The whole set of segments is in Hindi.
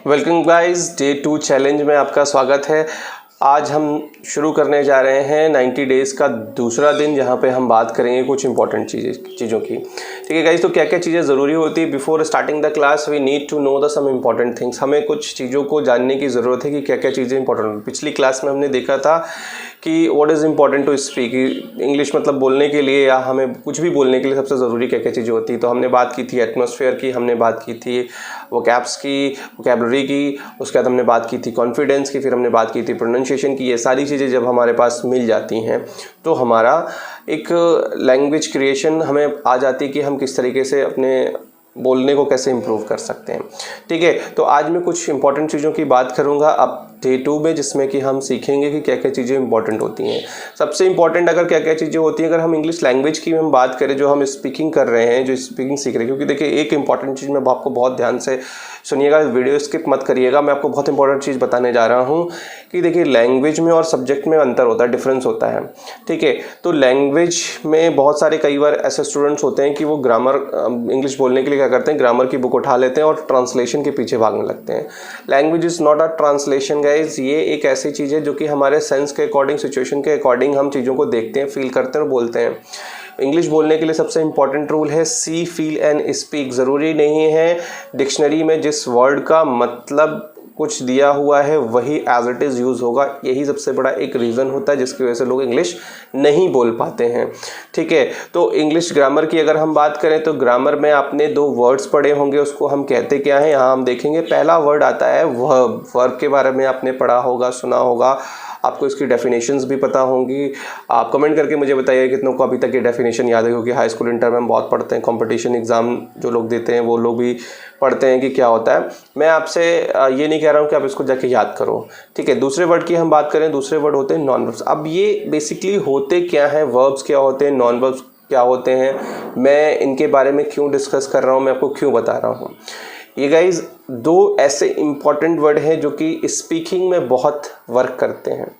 वेलकम गाइस, डे 2 चैलेंज में आपका स्वागत है। आज हम शुरू करने जा रहे हैं 90 डेज़ का दूसरा दिन, जहां पे हम बात करेंगे कुछ इंपॉर्टेंट चीज़ों की। ठीक है गाइस, तो क्या क्या चीज़ें ज़रूरी होती है before starting the class? We need to know the some important things. हमें कुछ चीज़ों को जानने की ज़रूरत है कि क्या क्या चीज़ें इंपॉर्टेंट हैं। पिछली क्लास में हमने देखा था कि what is important to speak, English मतलब बोलने के लिए या हमें कुछ भी बोलने के लिए सबसे ज़रूरी क्या क्या चीज़ें होती है। तो हमने बात की थी एटमॉस्फेयर की, हमने बात की थी वोकैब्स की, वोकैबुलरी की, उसके बाद हमने बात की थी कॉन्फिडेंस की, फिर हमने बात की थी प्रोनाउंसिएशन की। ये सारी चीज़ें जब हमारे पास मिल जाती हैं तो हमारा एक लैंग्वेज क्रिएशन हमें आ जाती है कि हम किस तरीके से अपने बोलने को कैसे इम्प्रूव कर सकते हैं। ठीक है, तो आज मैं कुछ इंपॉर्टेंट चीज़ों की बात करूंगा अब डे 2 में, जिसमें कि हम सीखेंगे कि क्या क्या चीज़ें इंपॉर्टेंट होती हैं। सबसे इंपॉर्टेंट अगर क्या क्या चीज़ें होती हैं, अगर हम इंग्लिश लैंग्वेज की हम बात करें, जो हम स्पीकिंग कर रहे हैं, जो स्पीकिंग सीख रहे हैं, क्योंकि देखिए एक इंपॉर्टेंट चीज़ मैं आपको बहुत ध्यान से सुनिएगा, वीडियो स्किप मत करिएगा। मैं आपको बहुत इंपॉर्टेंट चीज़ बताने जा रहा हूँ कि देखिए लैंग्वेज में और सब्जेक्ट में अंतर होता है, डिफरेंस होता है। ठीक है, तो लैंग्वेज में बहुत सारे कई बार ऐसे स्टूडेंट्स होते हैं कि वो ग्रामर इंग्लिश बोलने के लिए क्या करते हैं, ग्रामर की बुक उठा लेते हैं और ट्रांसलेशन के पीछे भागने लगते हैं। Language is not a translation guys. ये एक ऐसी चीज़ है जो कि हमारे सेंस के अकॉर्डिंग, सिचुएशन के अकॉर्डिंग हम चीज़ों को देखते हैं, फील करते हैं और बोलते हैं। इंग्लिश बोलने के लिए सबसे इंपॉर्टेंट रूल है सी, फील एंड स्पीक। ज़रूरी नहीं है डिक्शनरी में जिस वर्ड का मतलब कुछ दिया हुआ है वही एज इट इज़ यूज़ होगा। यही सबसे बड़ा एक रीज़न होता है जिसकी वजह से लोग इंग्लिश नहीं बोल पाते हैं। ठीक है, तो इंग्लिश ग्रामर की अगर हम बात करें तो ग्रामर में आपने 2 वर्ड्स पढ़े होंगे, उसको हम कहते क्या हैं यहाँ हम देखेंगे। पहला वर्ड आता है वर्ब। वर्ब के बारे में आपने पढ़ा होगा, सुना होगा, आपको इसकी डेफिनेशंस भी पता होंगी। आप कमेंट करके मुझे बताइए कितनों को अभी तक ये डेफिनेशन याद है, क्योंकि हाई स्कूल इंटर में हम बहुत पढ़ते हैं, कंपटीशन एग्ज़ाम जो लोग देते हैं वो लोग भी पढ़ते हैं कि क्या होता है। मैं आपसे ये नहीं कह रहा हूँ कि आप इसको जाके याद करो। ठीक है, दूसरे वर्ड की हम बात करें, दूसरे वर्ड होते हैं नॉन वर्ब्स। अब ये बेसिकली होते क्या हैं, वर्ब्स क्या होते हैं, नॉन वर्ब्स क्या होते हैं, मैं इनके बारे में क्यों डिस्कस कर रहा हूँ, मैं आपको क्यों बता रहा हूँ। ये गाइज 2 ऐसे इंपॉर्टेंट वर्ड हैं जो कि स्पीकिंग में बहुत वर्क करते हैं।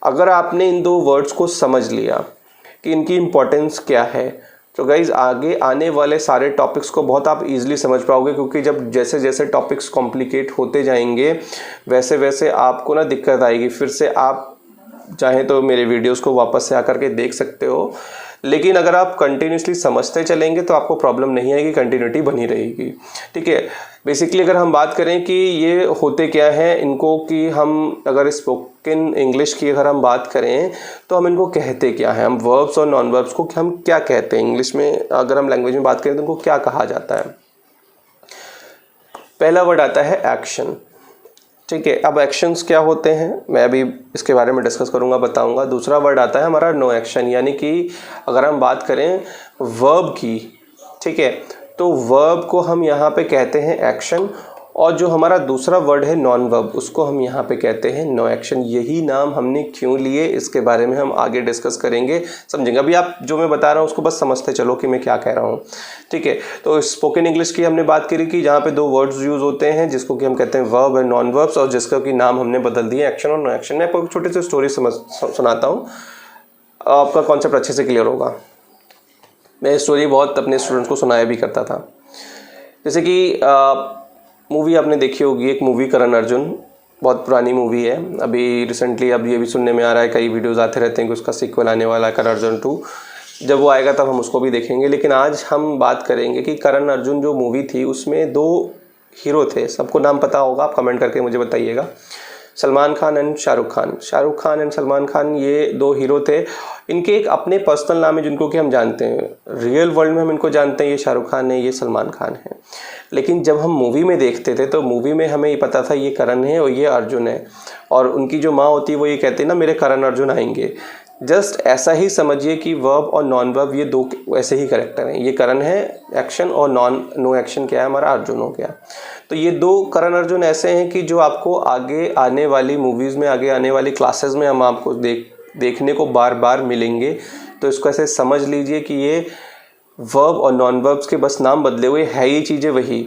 अगर आपने इन 2 वर्ड्स को समझ लिया कि इनकी इम्पोर्टेंस क्या है, तो गाइज आगे आने वाले सारे टॉपिक्स को बहुत आप इजीली समझ पाओगे, क्योंकि जब जैसे जैसे टॉपिक्स कॉम्प्लिकेट होते जाएंगे वैसे वैसे आपको ना दिक्कत आएगी। फिर से आप चाहें तो मेरे वीडियोस को वापस से आकर के देख सकते हो, लेकिन अगर आप कंटिन्यूसली समझते चलेंगे तो आपको प्रॉब्लम नहीं आएगी, कंटिन्यूटी बनी रहेगी। ठीक है, बेसिकली अगर हम बात करें कि ये होते क्या हैं इनको, कि हम अगर स्पोकन इंग्लिश की अगर हम बात करें तो हम इनको कहते क्या हैं, हम वर्ब्स और नॉन वर्ब्स को हम क्या कहते हैं इंग्लिश में, अगर हम लैंग्वेज में बात करें तो इनको क्या कहा जाता है। पहला वर्ड आता है एक्शन। ठीक है, अब एक्शंस क्या होते हैं मैं अभी इसके बारे में डिस्कस करूंगा, बताऊंगा। दूसरा वर्ड आता है हमारा नो एक्शन, यानी कि अगर हम बात करें वर्ब की, ठीक है, तो वर्ब को हम यहाँ पे कहते हैं एक्शन, और जो हमारा दूसरा वर्ड है नॉन वर्ब उसको हम यहाँ पे कहते हैं नो एक्शन। यही नाम हमने क्यों लिए इसके बारे में हम आगे डिस्कस करेंगे, समझेंगे। अभी आप जो मैं बता रहा हूँ उसको बस समझते चलो कि मैं क्या कह रहा हूँ। ठीक है, तो स्पोकन इंग्लिश की हमने बात करी कि जहाँ पे 2 वर्ड्स यूज़ होते हैं जिसको कि हम कहते हैं वर्ब एंड नॉन वर्ब्स, और जिसका कि नाम हमने बदल दिया एक्शन और नो एक्शन। मैं आपको एक छोटी सी स्टोरी सुनाता हूँ, आपका कॉन्सेप्ट अच्छे से क्लियर होगा। मैं स्टोरी बहुत अपने स्टूडेंट्स को सुनाया भी करता था। जैसे कि मूवी आपने देखी होगी, एक मूवी करण अर्जुन, बहुत पुरानी मूवी है, अभी रिसेंटली अब ये भी सुनने में आ रहा है, कई वीडियोस आते रहते हैं कि उसका सीक्वल आने वाला है करण अर्जुन 2। जब वो आएगा तब हम उसको भी देखेंगे, लेकिन आज हम बात करेंगे कि करण अर्जुन जो मूवी थी उसमें 2 हीरो थे, सबको नाम पता होगा, आप कमेंट करके मुझे बताइएगा। सलमान खान एंड शाहरुख खान। शाहरुख खान एंड सलमान खान ये 2 हीरो थे। इनके एक अपने पर्सनल नाम है जिनको कि हम जानते हैं, रियल वर्ल्ड में हम इनको जानते हैं, ये शाहरुख खान है, ये सलमान खान है। लेकिन जब हम मूवी में देखते थे तो मूवी में हमें ये पता था ये करण है और ये अर्जुन है, और उनकी जो माँ होती है वो ये कहती है ना मेरे करण अर्जुन आएंगे। जस्ट ऐसा ही समझिए कि वर्ब और नॉन वर्ब ये 2 ऐसे ही करेक्टर हैं। ये करण है एक्शन और नो एक्शन क्या है हमारा अर्जुन हो गया। तो ये 2 करण अर्जुन ऐसे हैं कि जो आपको आगे आने वाली मूवीज़ में, आगे आने वाली क्लासेस में हम आपको देखने को बार बार मिलेंगे। तो इसको ऐसे समझ लीजिए कि ये वर्ब और नॉन वर्ब्स के बस नाम बदले हुए है, ये चीज़ें वही।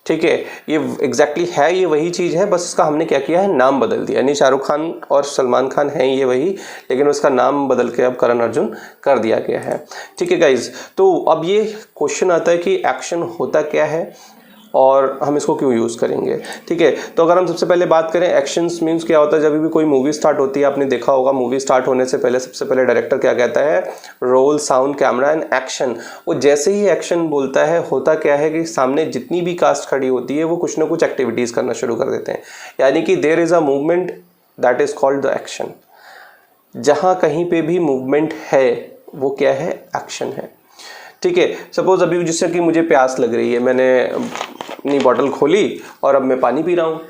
ठीक है, ये एग्जैक्टली है, ये वही चीज़ है, बस इसका हमने क्या किया है, नाम बदल दिया। यानी शाहरुख खान और सलमान खान हैं ये वही, लेकिन उसका नाम बदल के अब करण अर्जुन कर दिया गया है। ठीक है गाइज, तो अब ये क्वेश्चन आता है कि एक्शन होता क्या है और हम इसको क्यों यूज़ करेंगे। ठीक है, तो अगर हम सबसे पहले बात करें एक्शंस मीन्स क्या होता है। जब भी कोई मूवी स्टार्ट होती है, आपने देखा होगा मूवी स्टार्ट होने से पहले सबसे पहले डायरेक्टर क्या कहता है, role sound camera and action. वो जैसे ही एक्शन बोलता है, होता क्या है कि सामने जितनी भी कास्ट खड़ी होती है वो कुछ ना कुछ एक्टिविटीज़ करना शुरू कर देते हैं, यानी कि there is a movement that is called the action. जहाँ कहीं पे भी मूवमेंट है वो क्या है, एक्शन है। ठीक है, सपोज अभी जिससे कि मुझे प्यास लग रही है, मैंने अपनी बॉटल खोली और अब मैं पानी पी रहा हूँ।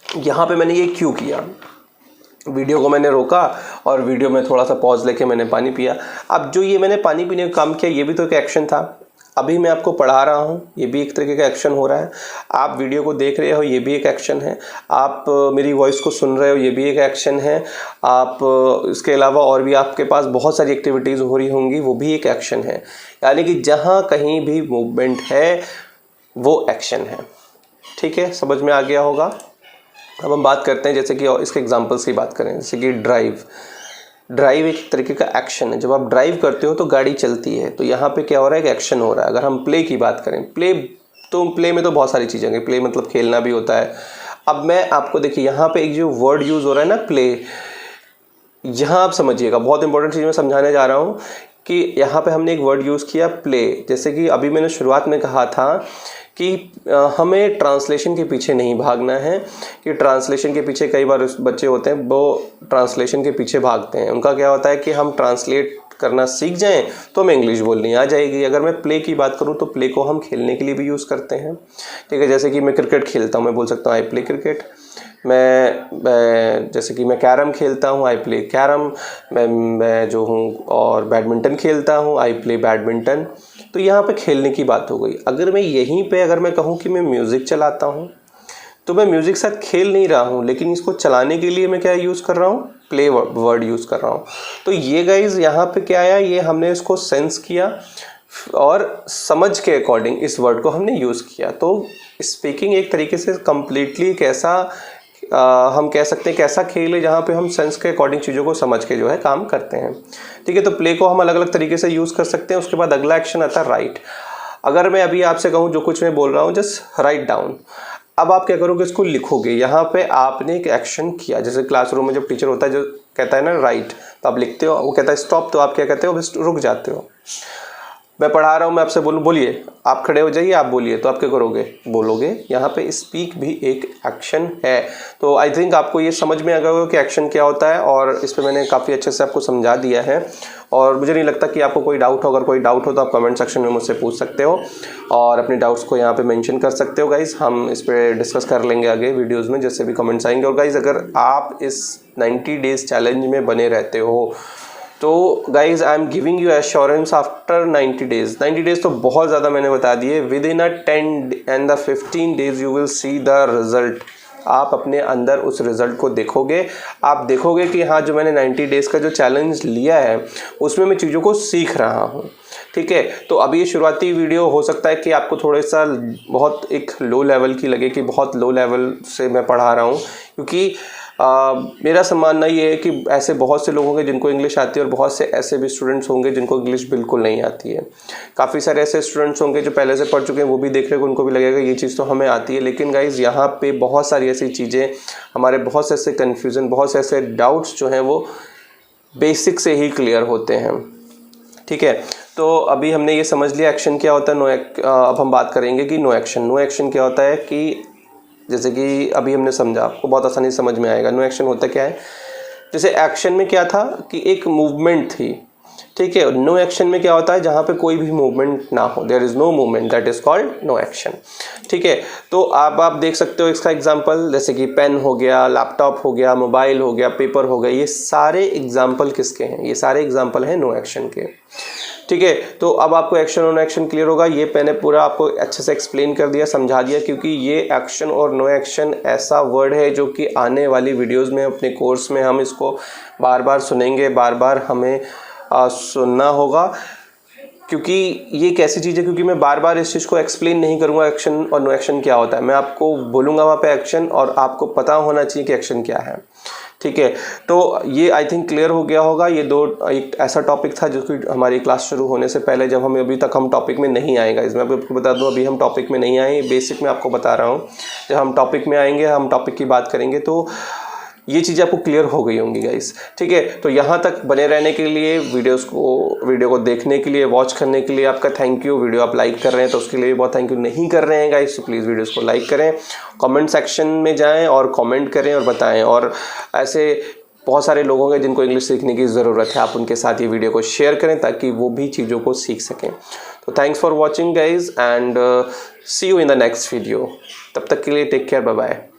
यहाँ पे मैंने ये क्यों किया, वीडियो को मैंने रोका और वीडियो में थोड़ा सा पॉज लेके मैंने पानी पिया। अब जो ये मैंने पानी पीने का काम किया ये भी तो एक एक्शन था। अभी मैं आपको पढ़ा रहा हूँ, ये भी एक तरीके का एक्शन हो रहा है। आप वीडियो को देख रहे हो, ये भी एक एक्शन है। आप मेरी वॉइस को सुन रहे हो, ये भी एक एक्शन है। आप इसके अलावा और भी आपके पास बहुत सारी एक्टिविटीज़ हो रही होंगी, वो भी एक एक्शन है। यानी कि जहाँ कहीं भी मूवमेंट है वो एक्शन है। ठीक है, समझ में आ गया होगा। अब हम बात करते हैं जैसे कि इसके एग्जाम्पल्स की बात करें, जैसे कि ड्राइव एक तरीके का एक्शन है। जब आप ड्राइव करते हो तो गाड़ी चलती है, तो यहाँ पे क्या हो रहा है, एक एक्शन हो रहा है। अगर हम प्ले की बात करें, प्ले में तो बहुत सारी चीज़ें हैं। प्ले मतलब खेलना भी होता है। अब मैं आपको देखिए यहाँ पे एक जो वर्ड यूज़ हो रहा है ना, प्ले, यहाँ आप समझिएगा, बहुत इंपॉर्टेंट चीज़ मैं समझाने जा रहा हूँ कि यहाँ पे हमने एक वर्ड यूज़ किया प्ले। जैसे कि अभी मैंने शुरुआत में कहा था कि हमें ट्रांसलेशन के पीछे नहीं भागना है, कि ट्रांसलेशन के पीछे कई बार बच्चे होते हैं वो ट्रांसलेशन के पीछे भागते हैं। उनका क्या होता है कि हम ट्रांसलेट करना सीख जाएं तो हमें इंग्लिश बोलनी आ जाएगी। अगर मैं प्ले की बात करूं तो प्ले को हम खेलने के लिए भी यूज़ करते हैं। ठीक है, जैसे कि मैं क्रिकेट खेलता हूं, मैं बोल सकता हूं आई प्ले क्रिकेट। मैं जैसे कि मैं कैरम खेलता हूँ, आई प्ले कैरम। मैं जो हूँ और बैडमिंटन खेलता हूँ, आई प्ले बैडमिंटन। तो यहाँ पे खेलने की बात हो गई। अगर मैं यहीं पे अगर मैं कहूँ कि मैं म्यूज़िक चलाता हूँ, तो मैं म्यूज़िक साथ खेल नहीं रहा हूँ, लेकिन इसको चलाने के लिए मैं क्या यूज़ कर रहा हूँ, प्ले वर्ड यूज़ कर रहा हूँ। तो ये गाइज यहाँ पे क्या आया, ये हमने इसको सेंस किया और समझ के अकॉर्डिंग इस वर्ड को हमने यूज़ किया। तो स्पीकिंग एक तरीके से कम्प्लीटली कैसा हम कह सकते हैं कैसा खेल है जहाँ पे हम सेंस के अकॉर्डिंग चीज़ों को समझ के जो है काम करते हैं। ठीक है, तो प्ले को हम अलग अलग तरीके से यूज़ कर सकते हैं। उसके बाद अगला एक्शन आता है राइट। अगर मैं अभी आपसे कहूँ जो कुछ मैं बोल रहा हूँ जस्ट राइट डाउन, अब आप क्या करोगे, इसको लिखोगे। यहाँ पे आपने एक एक्शन किया। जैसे क्लासरूम में जब टीचर होता है जो कहता है ना राइट, तो आप लिखते हो, वो कहता है स्टॉप, तो आप क्या कहते हो, बस रुक जाते हो। मैं पढ़ा रहा हूँ, मैं आपसे बोलूँ बोलिए, आप खड़े हो जाइए, आप बोलिए, तो आप क्या करोगे, बोलोगे। यहाँ पे स्पीक भी एक एक्शन है। तो आई थिंक आपको ये समझ में आ गया होगा कि एक्शन क्या होता है, और इस पर मैंने काफ़ी अच्छे से आपको समझा दिया है। और मुझे नहीं लगता कि आपको कोई डाउट हो। अगर कोई डाउट हो तो आप कमेंट सेक्शन में मुझसे पूछ सकते हो और अपने डाउट्स को यहाँ पे मेंशन कर सकते हो गाइज़। हम इस पर डिस्कस कर लेंगे आगे वीडियोज़ में जैसे भी कमेंट्स आएंगे। और गाइज़ अगर आप इस 90 डेज़ चैलेंज में बने रहते हो तो guys I am giving you assurance after 90 days. 90 days तो बहुत ज़्यादा मैंने बता दिए। With in a 10 and the 15 days you will see the result. आप अपने अंदर उस रिज़ल्ट को देखोगे। आप देखोगे कि हाँ, जो मैंने 90 डेज़ का जो चैलेंज लिया है उसमें मैं चीज़ों को सीख रहा हूँ। ठीक है, तो अभी ये शुरुआती वीडियो हो सकता है कि आपको थोड़ा सा बहुत एक लो लेवल की लगे कि बहुत लो लेवल से मैं पढ़ा रहा हूँ, क्योंकि मेरा मानना ये है कि ऐसे बहुत से लोग होंगे जिनको इंग्लिश आती है और बहुत से ऐसे भी स्टूडेंट्स होंगे जिनको इंग्लिश बिल्कुल नहीं आती है। काफ़ी सारे ऐसे स्टूडेंट्स होंगे जो पहले से पढ़ चुके हैं, वो भी देख रहे हैं, उनको भी लगेगा ये चीज़ तो हमें आती है। लेकिन गाइज़ यहाँ पे बहुत सारी ऐसी चीज़ें, हमारे बहुत से ऐसे कन्फ्यूज़न, बहुत से ऐसे डाउट्स जो हैं वो बेसिक से ही क्लियर होते हैं। ठीक है, तो अभी हमने ये समझ लिया एक्शन क्या होता है। अब हम बात करेंगे कि नो एक्शन। नो एक्शन क्या होता है कि जैसे कि अभी हमने समझा, आपको बहुत आसानी से समझ में आएगा। नो एक्शन होता क्या है, जैसे एक्शन में क्या था कि एक मूवमेंट थी। ठीक है, नो एक्शन में क्या होता है, जहाँ पे कोई भी मूवमेंट ना हो, there is no movement, that is called no action. ठीक है, तो आप देख सकते हो इसका एग्जांपल, जैसे कि पेन हो गया, लैपटॉप हो गया, मोबाइल हो गया, पेपर हो गया, ये सारे एग्जाम्पल किसके हैं, ये सारे एग्जाम्पल हैं नो एक्शन के। ठीक है, तो अब आपको एक्शन और नो एक्शन क्लियर होगा। ये मैंने पूरा आपको अच्छे से एक्सप्लेन कर दिया, समझा दिया, क्योंकि ये एक्शन और नो एक्शन ऐसा वर्ड है जो कि आने वाली वीडियोस में अपने कोर्स में हम इसको बार बार सुनेंगे, बार बार हमें सुनना होगा, क्योंकि ये एक ऐसी चीज़ है, क्योंकि मैं बार बार इस चीज़ को एक्सप्लेन नहीं करूँगा एक्शन और नो एक्शन क्या होता है। मैं आपको बोलूँगा वहाँ पे एक्शन, और आपको पता होना चाहिए कि एक्शन क्या है। ठीक है, तो ये आई थिंक क्लियर हो गया होगा। ये एक ऐसा टॉपिक था जो कि हमारी क्लास शुरू होने से पहले, जब हम अभी तक हम टॉपिक में नहीं आएगा, इसमें आपको बता दूं अभी हम टॉपिक में नहीं आए, बेसिक में आपको बता रहा हूँ। जब हम टॉपिक में आएंगे, हम टॉपिक की बात करेंगे, तो ये चीज़ें आपको क्लियर हो गई होंगी गाइस। ठीक है, तो यहाँ तक बने रहने के लिए, वीडियो को देखने के लिए, वॉच करने के लिए आपका थैंक यू। वीडियो आप लाइक कर रहे हैं तो उसके लिए भी बहुत थैंक यू। नहीं कर रहे हैं गाइस तो प्लीज़ वीडियोस को लाइक करें, कमेंट सेक्शन में जाएं और कमेंट करें और बताएं। और ऐसे बहुत सारे लोग हैं जिनको इंग्लिश सीखने की ज़रूरत है, आप उनके साथ ये वीडियो को शेयर करें ताकि वो भी चीज़ों को सीख सकें। तो thanks for watching guys, and see you in the next video. तब तक के लिए टेक केयर, बाय बाय।